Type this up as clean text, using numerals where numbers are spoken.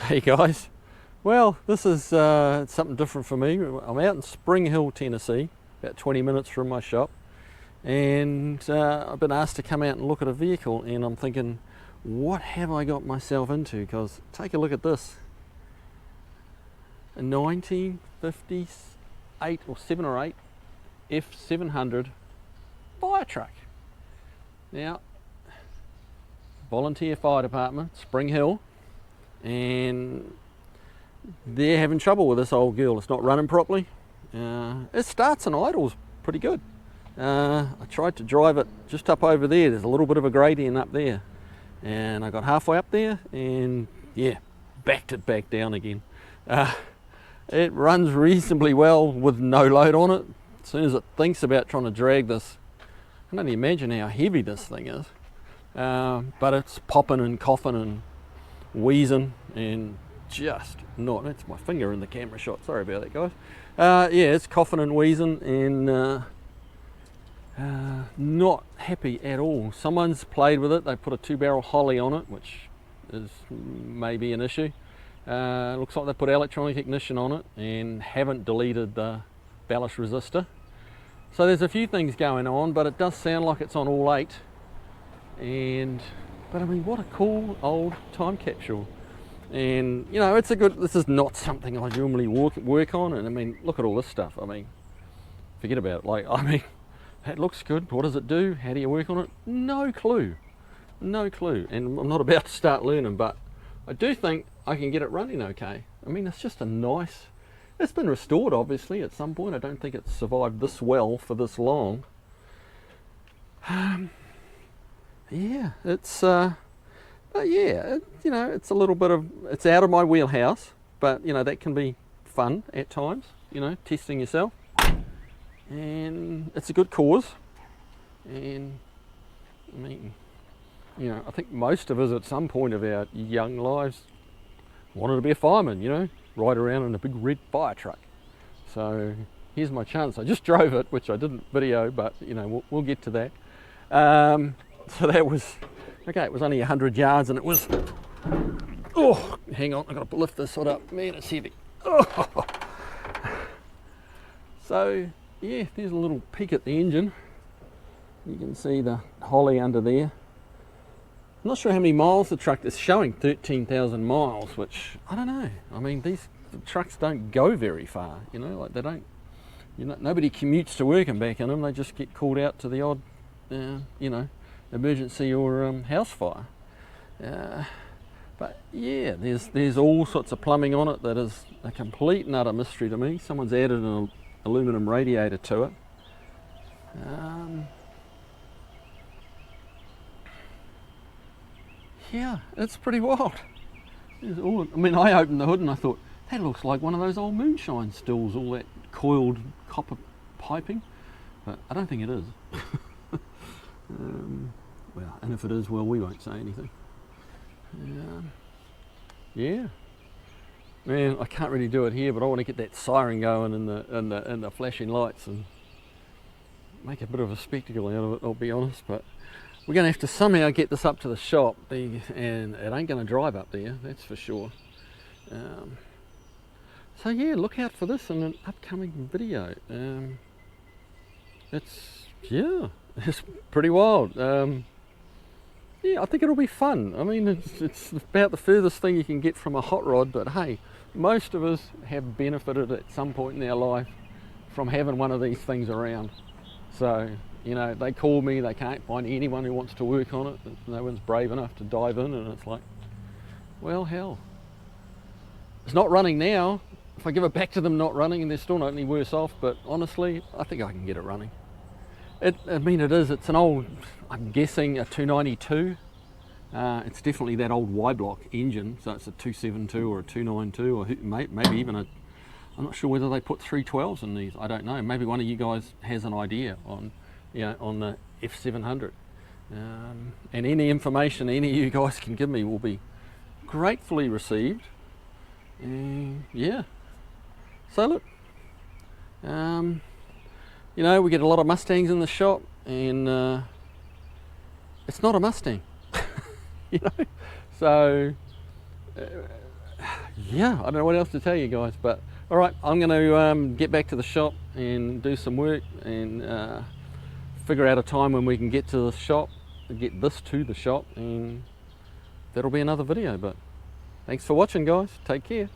Hey guys, well this is something different for me. I'm out in Spring Hill, Tennessee, about 20 minutes from my shop, and I've been asked to come out and look at a vehicle, and I'm thinking, what have I got myself into? Because take a look at this, a 1958 or 7 or 8 F700 fire truck. Now, volunteer fire department, Spring Hill, and they're having trouble with this old girl. It's not running properly. It starts and idles pretty good. I tried to drive it just up over there. There's a little bit of a gradient up there, and I got halfway up there and yeah, backed it back down again. It runs reasonably well with no load on it. As soon as it thinks about trying to drag this, I can only imagine how heavy this thing is, but it's popping and coughing and wheezing and just not, that's my finger in the camera shot, sorry about that guys. Yeah, it's coughing and wheezing and not happy at all. Someone's played with it. They put a 2-barrel Holly on it, which is maybe an issue. Looks like they put electronic ignition on it and haven't deleted the ballast resistor. So there's a few things going on, but it does sound like it's on all 8. But I mean, what a cool old time capsule. And you know, it's a good, this is not something I normally work on, and I mean, look at all this stuff. I mean, forget about it. Like, I mean, that looks good. What does it do? How do you work on it? No clue. No clue. And I'm not about to start learning, but I do think I can get it running okay. I mean, it's just a nice, it's been restored obviously at some point. I don't think it's survived this well for this long. Yeah, it's but yeah, you know, it's a little bit of, it's out of my wheelhouse, but you know, that can be fun at times, you know, testing yourself. And it's a good cause, and I mean, you know, I think most of us at some point of our young lives wanted to be a fireman, you know, ride around in a big red fire truck. So here's my chance. I just drove it, which I didn't video, but you know, we'll get to that. So that was, okay, it was only 100 yards and it was, oh, hang on, I've got to lift this sort up. Man, it's heavy. Oh. So, yeah, there's a little peek at the engine. You can see the Holly under there. I'm not sure how many miles the truck is showing, 13,000 miles, which, I don't know. I mean, these trucks don't go very far, you know, like they don't, you know, nobody commutes to work and back in them. They just get called out to the odd, you know, emergency or house fire. But yeah, there's all sorts of plumbing on it that is a complete and utter mystery to me. Someone's added an aluminum radiator to it. Yeah, it's pretty wild. I mean, I opened the hood and I thought, that looks like one of those old moonshine stills, all that coiled copper piping, but I don't think it is. Well, and if it is, well, we won't say anything. Yeah, man, I can't really do it here, but I want to get that siren going and the flashing lights and make a bit of a spectacle out of it, I'll be honest. But we're going to have to somehow get this up to the shop, and it ain't going to drive up there, that's for sure. So yeah, look out for this in an upcoming video. It's pretty wild. Yeah, I think it'll be fun. I mean, it's about the furthest thing you can get from a hot rod, but hey, most of us have benefited at some point in our life from having one of these things around. So, you know, they call me, they can't find anyone who wants to work on it. No one's brave enough to dive in, and it's like, well, hell. It's not running now. If I give it back to them not running, and they're still not any worse off, but honestly, I think I can get it running. I mean, it's an old, I'm guessing a 292. It's definitely that old Y-block engine, so it's a 272 or a 292, or maybe even I'm not sure whether they put 312s in these, I don't know. Maybe one of you guys has an idea on, you know, on the F700. And any information any of you guys can give me will be gratefully received. Yeah. So look, you know, we get a lot of Mustangs in the shop, and it's not a Mustang, you know. So yeah, I don't know what else to tell you guys, but all right, I'm going to get back to the shop and do some work and figure out a time when we can get to the shop, get this to the shop, and that'll be another video. But thanks for watching, guys. Take care.